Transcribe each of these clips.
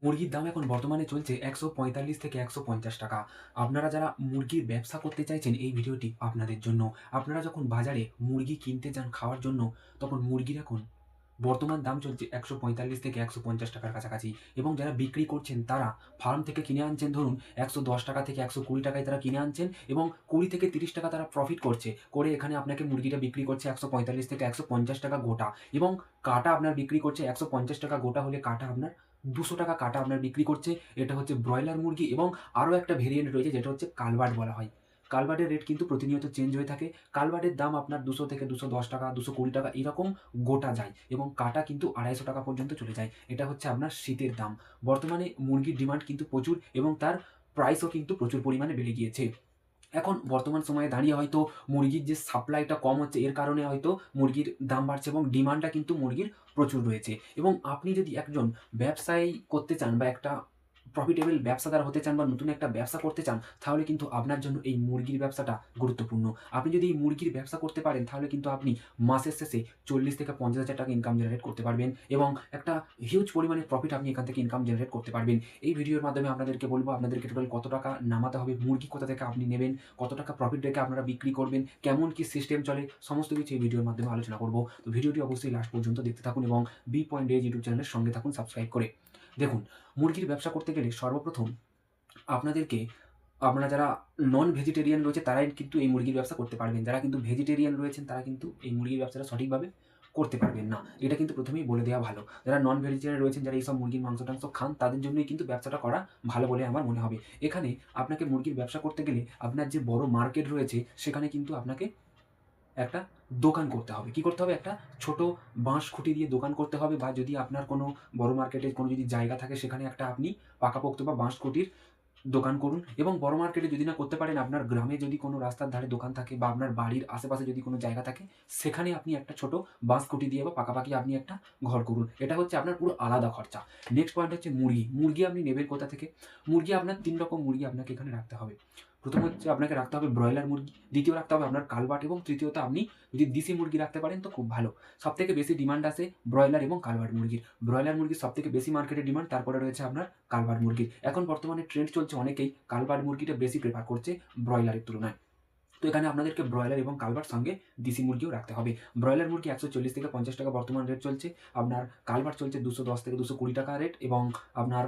মুরগির দাম এখন বর্তমানে চলছে ১৪৫ থেকে ১৫০ টাকা। আপনারা যারা মুরগির ব্যবসা করতে চাইছেন এই ভিডিওটি আপনাদের জন্য। আপনারা যখন বাজারে মুরগি কিনতে যান খাওয়ার জন্য, তখন মুরগির এখন বর্তমান দাম চলছে ১৪৫ থেকে ১৫০ টাকার কাছাকাছি এবং যারা বিক্রি করছেন তারা ফার্ম থেকে কিনে আনছেন ধরুন ১১০ টাকা থেকে ১২০ টাকায় তারা কিনে আনছেন এবং ২০ থেকে ৩০ টাকা তারা প্রফিট করছে। করে এখানে আপনাকে মুরগিটা বিক্রি করছে ১৪৫ থেকে ১৫০ টাকা গোটা এবং কাটা আপনার বিক্রি করছে ১৫০ টাকা গোটা হলে কাটা আপনার ২০০ টাকা কাটা আপনার বিক্রি করছে। এটা হচ্ছে ব্রয়লার মুরগি এবং আরও একটা ভেরিয়েন্ট রয়েছে যেটা হচ্ছে কালবার্ড বলা হয়। কালবার্ডের রেট কিন্তু প্রতিনিয়ত চেঞ্জ হয়ে থাকে। কালবার্ডের দাম আপনার ২০০ থেকে ২১০ টাকা, ২২০ টাকা এরকম গোটা যায় এবং কাটা কিন্তু ২৫০ টাকা পর্যন্ত চলে যায়। এটা হচ্ছে আপনার শীতের দাম। বর্তমানে মুরগির ডিমান্ড কিন্তু প্রচুর এবং তার প্রাইসও কিন্তু প্রচুর পরিমাণে বেড়ে গিয়েছে। এখন বর্তমান সময়ে দাঁড়িয়ে হয়তো মুরগির যে সাপ্লাইটা কম হচ্ছে এর কারণে হয়তো মুরগির দাম বাড়ছে এবং ডিমান্ডটা কিন্তু মুরগির প্রচুর রয়েছে। এবং আপনি যদি একজন ব্যবসায়ী করতে চান বা একটা প্রফিটেবল ব্যবসাদার হতে চান বা নতুন একটা ব্যবসা করতে চান, তাহলে কিন্তু আপনার জন্য এই মুরগির ব্যবসাটা গুরুত্বপূর্ণ। আপনি যদি এই মুরগির ব্যবসা করতে পারেন তাহলে কিন্তু আপনি মাসের শেষে ৪০ থেকে ৫০,০০০ টাকা ইনকাম জেনারেট করতে পারবেন এবং একটা হিউজ পরিমাণে প্রফিট আপনি এখান থেকে ইনকাম জেনারেট করতে পারবেন। এই ভিডিওর মাধ্যমে আপনাদেরকে বলব আপনাদেরকে টোটাল কত টাকা নামাতে হবে, মুরগি কোথা থেকে আপনি নেবেন, কত টাকা প্রফিট রেখে আপনারা বিক্রি করবেন, কেমন কি সিস্টেম চলে, সমস্ত কিছু এই ভিডিওর মাধ্যমে আলোচনা করব। তো ভিডিওটি অবশ্যই লাস্ট পর্যন্ত দেখতে থাকুন এবং বি পয়েন্ট ডেজ ইউটিউব চ্যানেলের সঙ্গে থাকুন সাবস্ক্রাইব করে। দেখুন, মুরগির ব্যবসা করতে গেলে সর্বপ্রথম আপনাদেরকে আপনারা যারা নন ভেজিটেরিয়ান রয়েছে তারাই কিন্তু এই মুরগির ব্যবসা করতে পারবেন। যারা কিন্তু ভেজিটেরিয়ান রয়েছেন তারা কিন্তু এই মুরগির ব্যবসাটা সঠিকভাবে করতে পারবেন না। এটা কিন্তু প্রথমেই বলে দেওয়া ভালো। যারা নন ভেজিটেরিয়ান রয়েছেন, যারা এইসব মুরগির মাংস-টাংস খান তাদের জন্যই কিন্তু ব্যবসাটা করা ভালো বলে আমার মনে হবে। এখানে আপনাকে মুরগির ব্যবসা করতে গেলে আপনার যে বড় মার্কেট রয়েছে সেখানে কিন্তু আপনাকে একটা দোকান করতে হবে। কি করতে হবে? একটা ছোট বাঁশ খুঁটি দিয়ে দোকান করতে হবে বা যদি আপনার কোনো বড় মার্কেটে কোনো যদি জায়গা থাকে সেখানে একটা আপনি পাকাপোক্ত বা বাঁশ খুঁটির দোকান করুন এবং বড় মার্কেটে যদি না করতে পারেন, আপনার গ্রামে যদি কোনো রাস্তার ধারে দোকান থাকে বা আপনার বাড়ির আশেপাশে যদি কোনো জায়গা থাকে, সেখানে আপনি একটা ছোট বাঁশ খুঁটি দিয়ে বা পাকাপাকি আপনি একটা ঘর করুন। এটা হচ্ছে আপনার পুরো আলাদা খরচা। নেক্সট পয়েন্ট হচ্ছে মুরগি। মুরগি আপনি নেবেন কোথা থেকে? মুরগি আপনার ৩ রকম মুরগি আপনাকে এখানে রাখতে হবে। প্রথম হচ্ছে আপনাকে রাখতে হবে ব্রয়লার মুরগি, দ্বিতীয় রাখতে হবে আপনার কালবাট এবং তৃতীয়ত আপনি যদি দেশি মুরগি রাখতে পারেন তো খুব ভালো। সবথেকে বেশি ডিমান্ড আসে ব্রয়লার এবং কালবাট মুরগির। ব্রয়লার মুরগির সবথেকে বেশি মার্কেটে ডিমান্ড, তারপরে রয়েছে আপনার কালবাট মুরগির। এখন বর্তমানে ট্রেন্ড চলছে অনেকেই কালবাট মুরগিটা বেশি প্রেফার করছে ব্রয়লারের তুলনায়। তো এখানে আপনাদেরকে ব্রয়লার এবং কালবাট সঙ্গে দেশি মুরগিও রাখতে হবে। ব্রয়লার মুরগি ১৪০ থেকে ৫০ টাকা বর্তমান রেট চলছে। আপনার কালবাট চলছে ২১০ থেকে ২২০ টাকা রেট এবং আপনার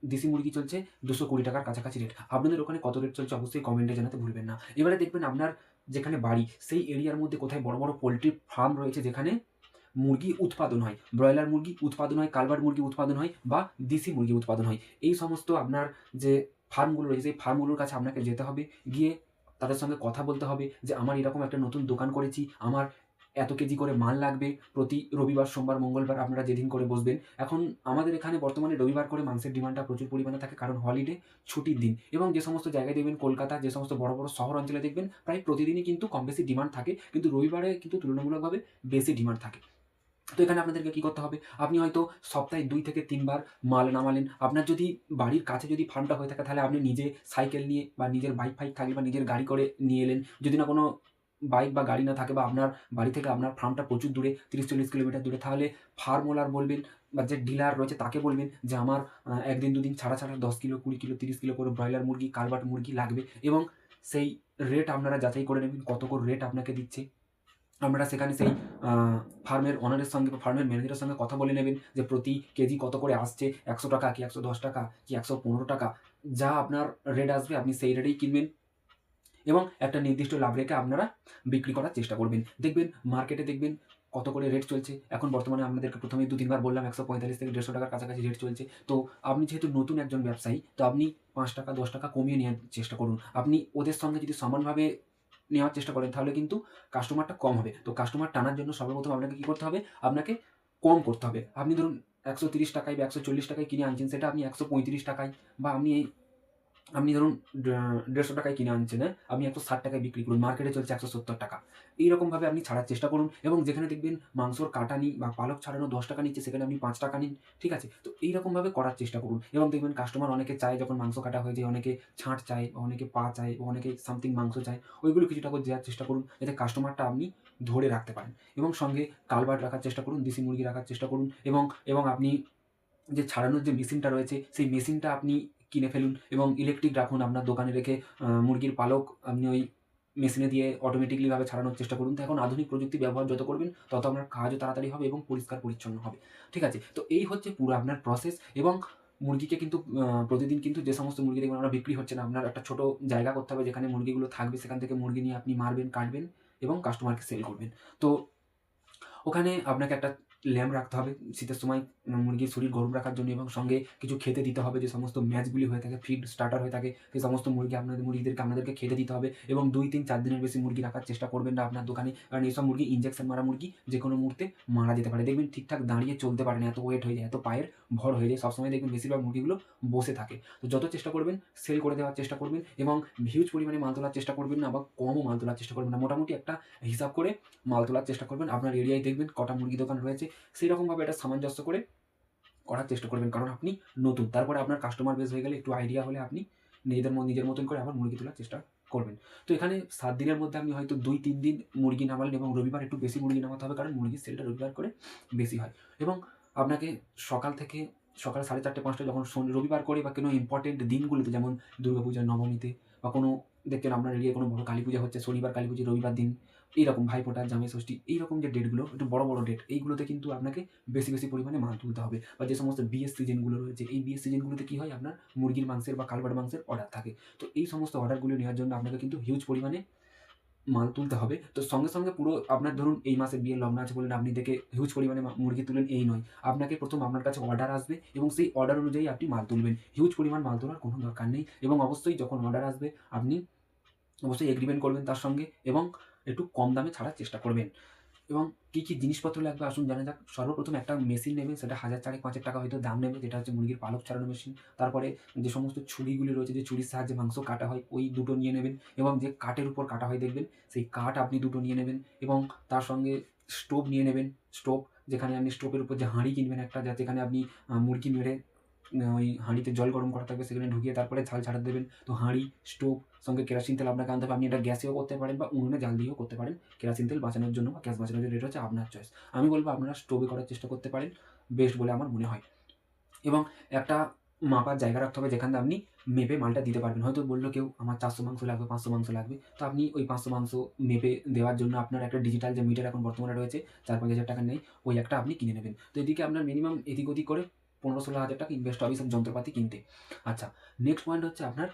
দেশি মুরগি চলছে ২২০ টাকার কাছাকাছি রেট। আপনাদের ওখানে কত রেট চলছে অবশ্যই কমেন্টে জানাতে ভুলবেন না। এবারে দেখবেন আপনার যেখানে বাড়ি সেই এরিয়ার মধ্যে কোথায় বড়, বড় পোল্ট্রি ফার্ম রয়েছে যেখানে মুরগি উৎপাদন হয়। ব্রয়লার মুরগি উৎপাদন হয়, কালবাট মুরগি উৎপাদন হয় বা দেশি মুরগি উৎপাদন হয়। এই সমস্ত আপনার যে ফার্মগুলো রয়েছে সেই ফার্মগুলোর কাছে আপনাকে যেতে হবে। গিয়ে তাদের সঙ্গে কথা বলতে হবে যে আমার এরকম একটা নতুন দোকান করেছি। আমার এত কেজি করে মাল লাগবে। প্রতি রবিবার, সোমবার, মঙ্গলবার আপনারা যেদিন করে বসবেন। এখন আমাদের এখানে বর্তমানে রবিবার করে মাংসের ডিমান্ডটা প্রচুর পরিমাণে থাকে কারণ হলিডে, ছুটির দিন এবং যে সমস্ত জায়গায় দেখবেন কলকাতা যে সমস্ত বড়, বড় শহর অঞ্চলে দেখবেন প্রায় প্রতিদিনই কিন্তু কম বেশি ডিমান্ড থাকে। কিন্তু রবিবারে কিন্তু তুলনামূলকভাবে বেশি ডিমান্ড থাকে। তো এখানে আপনাদেরকে কি করতে হবে? আপনি হয়তো সপ্তাহে ২ থেকে ৩ বার মাল নামালেন। আপনার যদি বাড়ির কাছে যদি ফার্মটা হয়ে থাকে তাহলে আপনি নিজে সাইকেল নিয়ে বা নিজের বাইক-ফাইক থাকলে বা নিজের গাড়ি করে নিয়ে এলেন। যদি না কোনো বাইক বা গাড়ি না থাকে বা আপনার বাড়ি থেকে আপনার ফার্মটা প্রচুর দূরে ৩০-৪০ কিলোমিটার দূরে, তাহলে ফার্ম ওলার বলবেন বা যে ডিলার রয়েছে তাকে বলবেন যে আমার ১ দিন ২ দিন ছাড়া, ছাড়া ১০ কিলো, ২০ কিলো, ৩০ কিলো করে ব্রয়লার মুরগি, কালবাট মুরগি লাগবে এবং সেই রেট আপনারা যাচাই করে নেবেন কত করে রেট আপনাকে দিচ্ছে। আপনারা সেখানে সেই আ ফার্মের ওনারের সঙ্গে বা ফার্মের ম্যানেজারের সঙ্গে কথা বলে নেবেন যে প্রতি কেজি কত করে আসছে, ৳১০০ কি ৳১১০ কি ৳১১৫, যা আপনার রেট আসবে আপনি সেই রেটেই কিনবেন এবং একটা নির্দিষ্ট লাভ রেখে আপনারা বিক্রি করার চেষ্টা করবেন। দেখবেন মার্কেটে দেখবেন কত করে রেট চলছে। এখন বর্তমানে আপনাদেরকে ১ম এই ২-৩ বার বললাম ১৪৫ থেকে ৳১৫০ কাছাকাছি রেট চলছে। তো আপনি যেহেতু নতুন একজন ব্যবসায়ী, তো আপনি ৳৫ ৳১০ কমিয়ে নেওয়ার চেষ্টা করুন। আপনি ওদের সঙ্গে যদি সমানভাবে নেওয়ার চেষ্টা করেন তাহলে কিন্তু কাস্টমারটা কম হবে। তো কাস্টমার টানার জন্য সর্বপ্রথম আপনাকে কি করতে হবে? আপনাকে কম করতে হবে। আপনি ধরুন ৳১৩০ বা ৳১৪০ কিনে আনছেন, সেটা আপনি ৳১৩৫ বা আপনি ধরুন ৳১৫০ কিনে আনছেন, হ্যাঁ? আপনি ৳১৬০ বিক্রি করুন। মার্কেটে চলছে ৳১৭০। এইরকমভাবে আপনি ছাড়ার চেষ্টা করুন এবং যেখানে দেখবেন মাংসর কাটানি বা পালক ছাড়ানো ৳১০ নিচ্ছে সেখানে আপনি ৳৫ নিন। ঠিক আছে? তো এইরকমভাবে করার চেষ্টা করুন এবং দেখবেন কাস্টমার অনেকে চায় যখন মাংস কাটা হয়ে যায়, অনেকে ছাঁট চায় বা অনেকে পা চায় বা অনেকে সামথিং মাংস চায়। ওইগুলো কিছুটা করে দেওয়ার চেষ্টা করুন যাতে কাস্টমারটা আপনি ধরে রাখতে পারেন এবং সঙ্গে কালবাট রাখার চেষ্টা করুন, দেশি মুরগি রাখার চেষ্টা করুন এবং আপনি যে ছাড়ানোর যে মেশিনটা রয়েছে, সেই মেশিনটা আপনি কিনে ফেলুন এবং ইলেকট্রিক রাখুন আপনার দোকানে রেখে মুরগির পালক আপনি ওই মেশিনে দিয়ে অটোমেটিক্যালি ভাবে ছাড়ানোর চেষ্টা করুন। তো এখন আধুনিক প্রযুক্তি ব্যবহার যত করবেন, তত আপনার কাজও তাড়াতাড়ি হবে এবং পরিষ্কার পরিচ্ছন্ন হবে। ঠিক আছে? তো এই হচ্ছে পুরো আপনার প্রসেস এবং মুরগিকে কিন্তু প্রতিদিন কিন্তু যে সমস্ত মুরগি দেখবেন আপনার বিক্রি হচ্ছে না, আপনার একটা ছোট জায়গা করতে হবে যেখানে মুরগিগুলো থাকবে। সেখান থেকে মুরগি নিয়ে আপনি মারবেন, কাটবেন এবং কাস্টমারকে সেল করবেন। তো ওখানে আপনাকে একটা ল্যাম্প রাখতে হবে শীতের সময় মুরগির শরীর গরম রাখার জন্য এবং সঙ্গে কিছু খেতে দিতে হবে। যে সমস্ত ম্যাচগুলি হয়ে থাকে, ফিড স্টার্টার হয়ে থাকে, সেই সমস্ত মুরগিদেরকে আপনাদেরকে খেতে দিতে হবে এবং ২, ৩, ৪ দিনের বেশি মুরগি রাখার চেষ্টা করবেন না আপনার দোকানে। কারণ এইসব মুরগি ইনজেকশন মারা মুরগি, যেকোনো মুহূর্তে মারা যেতে পারে। দেখবেন ঠিকঠাক দাঁড়িয়ে চলতে পারে না, এত ওয়েট হয়ে যায়, এত পায়ের ভর হয়ে যায়। সবসময় দেখবেন বেশিরভাগ মুরগিগুলো বসে থাকে। তো যত চেষ্টা করবেন সেল করে দেওয়ার চেষ্টা করবেন এবং হিউজ পরিমাণে মাল তোলার চেষ্টা করবেন না বা কমও মাল তোলার চেষ্টা করবেন না। মোটামুটি একটা হিসাব করে মাল তোলার চেষ্টা করবেন। আপনার এরিয়ায় দেখবেন কটা মুরগি দোকান রয়েছে, সেইরকমভাবে এটা সামঞ্জস্য করে করার চেষ্টা করবেন। কারণ আপনি নতুন। তারপরে আপনার কাস্টমার বেস হয়ে গেলে, একটু আইডিয়া হলে আপনি নিজের মতন করে আবার মুরগি তোলার চেষ্টা করবেন। তো এখানে ৭ দিনের মধ্যে আপনি হয়তো ২-৩ দিন মুরগি নামালেন এবং রবিবার একটু বেশি মুরগি নামাতে হবে, কারণ মুরগির সেলটা রবিবার করে বেশি হয়। এবং আপনাকে সকাল ৪:৩০-৫টা যখন রবিবার করে বা কোনো ইম্পর্টেন্ট দিনগুলোতে, যেমন দুর্গাপূজা, নবমীতে বা কোনো দেখবেন আপনার এরিয়ায় কোনো বড় কালীপূজা হচ্ছে, শনিবার কালীপুজো, রবিবার দিন, এইরকম ভাইফোঁটা, জামাই ষষ্ঠী, এইরকম যে ডেটগুলো একটু বড় ডেট, এইগুলোতে কিন্তু আপনাকে বেশি পরিমাণে মাল তুলতে হবে। বা যে সমস্ত বিয়ের সিজনগুলো রয়েছে, এই বিয়ের সিজনগুলোতে কী হয়, আপনার মুরগির মাংসের বা কালবাট মাংসের অর্ডার থাকে। তো এই সমস্ত অর্ডারগুলো নেওয়ার জন্য আপনাকে কিন্তু হিউজ পরিমাণে মাল তুলতে হবে। তো সঙ্গে পুরো আপনার ধরুন এই মাসে বিয়ের লগ্ন আছে বললেন, আপনি দেখে হিউজ পরিমাণে মুরগি তুললেন, এই নয়। আপনাকে ১ম আপনার কাছে অর্ডার আসবে এবং সেই অর্ডার অনুযায়ী আপনি মাল তুলবেন। হিউজ পরিমাণ মাল তোলার কোনো দরকার নেই এবং অবশ্যই যখন অর্ডার আসবে আপনি অবশ্যই এগ্রিমেন্ট করবেন তার সঙ্গে এবং একটু কম দামে ছাড়ার চেষ্টা করবেন। এবং কী জিনিসপত্র লাগবে আসুন জানা যাক। সর্বপ্রথম একটা মেশিন নেবেন, সেটা ১,০০০, ৫,৫০০ টাকা হয়তো দাম নেবে, যেটা হচ্ছে মুরগির পালক ছাড়ানো মেশিন। তারপরে যে সমস্ত ছুরিগুলি রয়েছে, যে ছুরির সাহায্যে মাংস কাটা হয়, ওই ২ টো নিয়ে নেবেন এবং যে কাঠের উপর কাটা হয় দেখবেন, সেই কাঠ আপনি ২ টো নিয়ে নেবেন এবং তার সঙ্গে স্টোভ নিয়ে নেবেন। স্টোভ, যেখানে আপনি স্টোভের উপর যে হাঁড়ি কিনবেন একটা, যেখানে আপনি মুরগি মেরে ওই হাঁড়িতে জল গরম করা থাকবে, সেখানে ঢুকিয়ে তারপরে ঝাল ছাড়াতে দেবেন। তো হাঁড়ি, স্টোভ, সঙ্গে কেরোসিন তেল আপনাকে আনতে হবে। আপনি এটা গ্যাসেও করতে পারেন বা উনুনে জাল দিয়েও করতে পারেন। কেরোসিন তেল বাঁচানোর জন্য বা গ্যাস বাঁচানোর জন্য, এটা হচ্ছে আপনার চয়েস। আমি বলব আপনারা স্টোভে করার চেষ্টা করতে পারেন, বেস্ট বলে আমার মনে হয়। এবং একটা মাপার জায়গা রাখতে হবে যেখানে আপনি মেপে মালটা দিতে পারবেন। হয়তো বলল কেউ আমার ৪০০ মাংস লাগবে, ৫০০ মাংস লাগবে। তো আপনি ওই ৫০০ মাংস মেপে দেওয়ার জন্য আপনার একটা ডিজিটাল যে মিটার এখন বর্তমানে রয়েছে, ৪-৫ হাজার টাকা নেয়, ওই একটা আপনি কিনে নেবেন। তো এদিকে আপনার মিনিমাম এদিক ওদিক করে ১৫-১৬ হাজার টাকা ইনভেস্ট হবে এইসব যন্ত্রপাতি কিনতে। আচ্ছা, নেক্সট পয়েন্ট হচ্ছে আপনার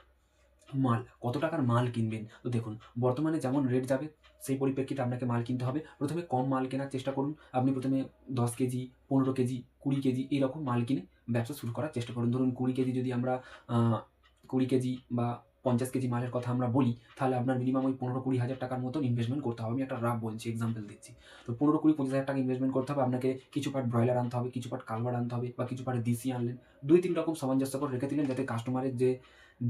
মাল। কত টাকার মাল কিনবেন? তো দেখুন, বর্তমানে যেমন রেট যাবে সেই পরিপ্রেক্ষিতে আপনাকে মাল কিনতে হবে। ১ম এ কম মাল কেনার চেষ্টা করুন। আপনি ১ম এ ১০ কেজি, ১৫ কেজি, ২০ কেজি এরকম মাল কিনে ব্যবসা শুরু করার চেষ্টা করুন। ধরুন ২০ কেজি যদি আমরা আ ২০ কেজি বা ৫০ কেজি মালের কথা আমরা বলি, তাহলে আপনার মিনিমাম ওই ১৫-২০ হাজার টাকার মতন ইনভেস্টমেন্ট করতে হবে। আমি একটা রাফ বলছি, এক্সাম্পল দিচ্ছি। তো ১৫, ২০, ২৫ হাজার টাকা ইনভেস্টমেন্ট করতে হবে। আপনাকে কিছু পার্ট ব্রয়লার আনতে হবে, কিছু পার্ট কালবাট আনতে হবে বা কিছু পার্ট দেশি আনলেন। ২-৩ রকম সামঞ্জস্য করে রেখে দিলেন, যাতে কাস্টমারের যে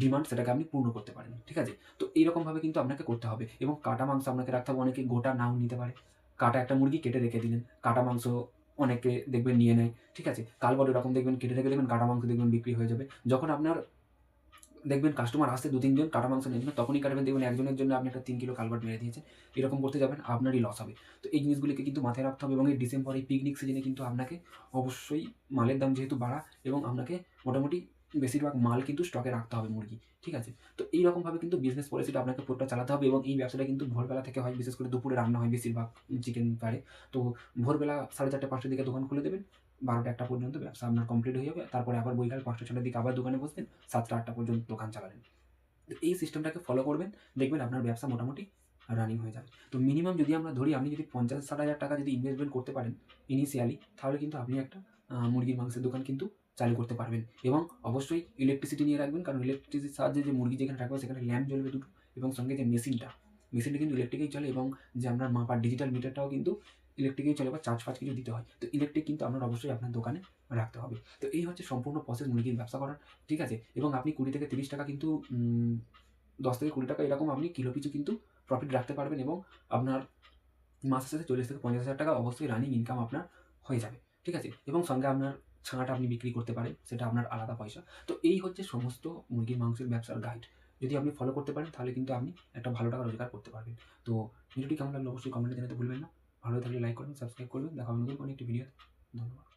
ডিমান্ড সেটাকে আপনি পূর্ণ করতে পারেন। ঠিক আছে? তো এইরকমভাবে কিন্তু আপনাকে করতে হবে এবং কাটা মাংস আপনাকে রাখতে হবে। অনেকে গোটা নাও নিতে পারে। কাটা একটা মুরগি কেটে রেখে দিলেন। কাটা মাংস অনেকে দেখবেন নিয়ে নেয়। ঠিক আছে? কালবাট এরকম দেখবেন কেটে রেখে দেবেন, কাটা মাংস দেখবেন বিক্রি হয়ে যাবে। যখন আপনার দেখবেন কাস্টমার আসছে ২-৩ জন কাটা মাংস নেওয়ার জন্য, তখনই কাটবেন, দেখবেন একজনের জন্য আপনি একটা ৩ কিলো কালবাট মেরে দিয়েছেন। এরকম করতে যাবেন, আপনারই লস হবে। তো এই জিনিসগুলিকে কিন্তু মাথায় রাখতে হবে এবং এই ডিসেম্বর এই পিকনিক সিজনে কিন্তু আপনাকে অবশ্যই মালের দাম যেহেতু বাড়া এবং আপনাকে মোটামুটি বেশিরভাগ মাল কিন্তু স্টকে রাখতে হবে মুরগি। ঠিক আছে? তো এইরকমভাবে কিন্তু বিজনেস পলিসিটা আপনাকে পুরোটা চালাতে হবে এবং এই ব্যবসাটা কিন্তু ভোরবেলা থেকে হয়। বিশেষ করে দুপুরে রান্না হয় বেশিরভাগ চিকেন পাড়ে। তো ভোরবেলা ৪:৩০-৫টার দিকে দোকান খুলে দেবেন। ১২টা-১টা পর্যন্ত ব্যবসা আপনার কমপ্লিট হয়ে যাবে। তারপরে আবার বৈকাল ৫টা-৬টার দিকে আবার দোকানে বসবেন। ৭টা-৮টা পর্যন্ত দোকান চালালেন। তো এই সিস্টেমটাকে ফলো করবেন, দেখবেন আপনার ব্যবসা মোটামুটি রানিং হয়ে যাবে। তো মিনিমাম যদি আমরা ধরি, আপনি যদি ৫০-৬০ হাজার টাকা যদি ইনভেস্টমেন্ট করতে পারেন ইনিশিয়ালি, তাহলে কিন্তু আপনি একটা মুরগির মাংসের দোকান কিন্তু চালু করতে পারবেন এবং অবশ্যই ইলেকট্রিসিটি নিয়ে রাখবেন, কারণ ইলেকট্রিসিটির সাহায্যে যে মুরগি যেখানে রাখবে সেখানে ল্যাম্প জ্বলবে ২ টো এবং সঙ্গে যে মেশিনটা কিন্তু ইলেকট্রিকেই চলে এবং যে আপনার মাপার ডিজিটাল মিটারটাও কিন্তু ইলেকট্রিকেই চলে বা চার্জ-ফার্জ কিছু দিতে হয়। তো ইলেকট্রিক কিন্তু আপনার অবশ্যই আপনার দোকানে রাখতে হবে। তো এই হচ্ছে সম্পূর্ণ প্রসেস মুরগির ব্যবসা করার। ঠিক আছে? এবং আপনি ২০-৩০ টাকা কিন্তু ১০-২০ টাকা এরকম আপনি কিলো পিছু কিন্তু প্রফিট রাখতে পারবেন এবং আপনার মাসের শেষে ৪০-৫০ হাজার টাকা অবশ্যই রানিং ইনকাম আপনার হয়ে যাবে। ঠিক আছে? এবং সঙ্গে আপনার ছানাটা আপনি বিক্রি করতে পারেন, সেটা আপনার আলাদা পয়সা। তো এই হচ্ছে সমস্ত মুরগির মাংসের ব্যবসার গাইড। যদি আপনি ফলো করতে পারেন, তাহলে কিন্তু আপনি একটা ভালো টাকা রোজগার করতে পারবেন। তো ভিডিওটি কেমন লাগলো অবশ্যই কমেন্টে জানাতে ভুলবেন না। ভালো লাগলে লাইক করবেন, সাবস্ক্রাইব করবেন। দেখা হবে নতুন কোনো একটি ভিডিওতে। ধন্যবাদ।